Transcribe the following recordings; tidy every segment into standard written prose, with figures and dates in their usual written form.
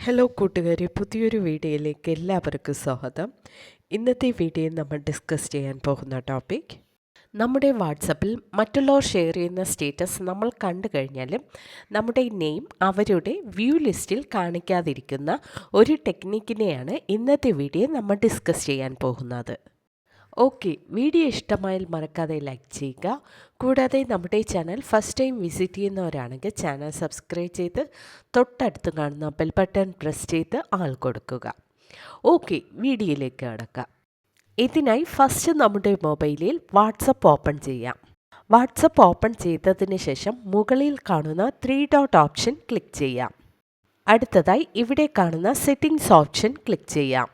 Hello കൂട്ടുകാരെ, പുതിയൊരു വീഡിയോയിലേക്ക് എല്ലാവർക്കും സ്വാഗതം. ഇന്നത്തെ വീഡിയോയിൽ നമ്മൾ ഡിസ്കസ് ചെയ്യാൻ പോകുന്ന ടോപ്പിക്, നമ്മുടെ വാട്സപ്പിൽ മറ്റുള്ളവർ ഷെയർ ചെയ്യുന്ന സ്റ്റേറ്റസ് നമ്മൾ കണ്ടു കഴിഞ്ഞാലും നമ്മുടെ നെയിം അവരുടെ വ്യൂ ലിസ്റ്റിൽ കാണിക്കാതിരിക്കുന്ന ഒരു ടെക്നിക്കിനെയാണ് ഇന്നത്തെ വീഡിയോ നമ്മൾ ഡിസ്കസ് ചെയ്യാൻ പോകുന്നത്. ഓക്കെ, വീഡിയോ ഇഷ്ടമായാൽ മറക്കാതെ ലൈക്ക് ചെയ്യുക. കൂടാതെ നമ്മുടെ ചാനൽ ഫസ്റ്റ് ടൈം വിസിറ്റ് ചെയ്യുന്നവരാണെങ്കിൽ ചാനൽ സബ്സ്ക്രൈബ് ചെയ്ത് തൊട്ടടുത്ത് കാണുന്ന ബെൽ ബട്ടൺ പ്രസ് ചെയ്ത് ആൾ കൊടുക്കുക. ഓക്കെ, വീഡിയോയിലേക്ക് കടക്കാം. ഇതിനായി ഫസ്റ്റ് നമ്മുടെ മൊബൈലിൽ വാട്സപ്പ് ഓപ്പൺ ചെയ്യാം. വാട്സപ്പ് ഓപ്പൺ ചെയ്തതിന് ശേഷം മുകളിൽ കാണുന്ന 3 ഡോട്ട് ഓപ്ഷൻ ക്ലിക്ക് ചെയ്യാം. അടുത്തതായി ഇവിടെ കാണുന്ന സെറ്റിംഗ്സ് ഓപ്ഷൻ ക്ലിക്ക് ചെയ്യാം.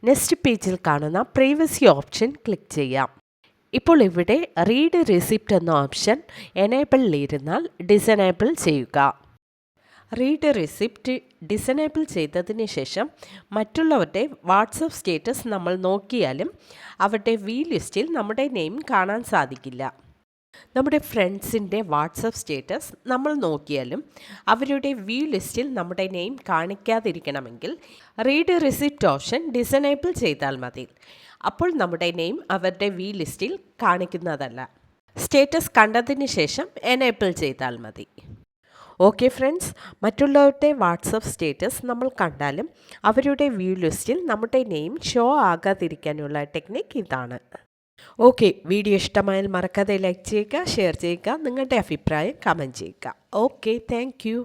നെക്സ്റ്റ് പേജിൽ കാണുന്ന പ്രൈവസി ഓപ്ഷൻ ക്ലിക്ക് ചെയ്യാം. ഇപ്പോൾ ഇവിടെ റീഡ് റെസിപ്റ്റ് എന്ന ഓപ്ഷൻ എനേബിളിലിരുന്നാൽ ഡിസനേബിൾ ചെയ്യുക. റീഡ് റെസിപ്റ്റ് ഡിസനേബിൾ ചെയ്തതിന് ശേഷം മറ്റുള്ളവരുടെ വാട്സപ്പ് സ്റ്റേറ്റസ് നമ്മൾ നോക്കിയാലും അവരുടെ വ്യൂ ലിസ്റ്റിൽ നമ്മുടെ നെയിം കാണാൻ സാധിക്കില്ല. നമ്മുടെ ഫ്രണ്ട്സിൻ്റെ വാട്സപ്പ് സ്റ്റേറ്റസ് നമ്മൾ നോക്കിയാലും അവരുടെ വ്യൂ ലിസ്റ്റിൽ നമ്മുടെ നെയിം കാണിക്കാതിരിക്കണമെങ്കിൽ റീഡ് റെസിപ്റ്റ് ഓപ്ഷൻ ഡിസനേബിൾ ചെയ്താൽ മതി. അപ്പോൾ നമ്മുടെ നെയിം അവരുടെ വ്യൂ ലിസ്റ്റിൽ കാണിക്കുന്നതല്ല. സ്റ്റേറ്റസ് കണ്ടതിന് ശേഷം എനേബിൾ ചെയ്താൽ മതി. ഓക്കെ ഫ്രണ്ട്സ്, മറ്റുള്ളവരുടെ വാട്സപ്പ് സ്റ്റേറ്റസ് നമ്മൾ കണ്ടാലും അവരുടെ വ്യൂ ലിസ്റ്റിൽ നമ്മുടെ നെയിം ഷോ ആകാതിരിക്കാനുള്ള ടെക്നിക്ക് ഇതാണ്. ഓക്കെ, വീഡിയോ ഇഷ്ടമായാൽ മറക്കാതെ ലൈക്ക് ചെയ്യുക, ഷെയർ ചെയ്യുക, നിങ്ങളുടെ അഭിപ്രായം കമൻറ്റ് ചെയ്യുക. Okay, thank you.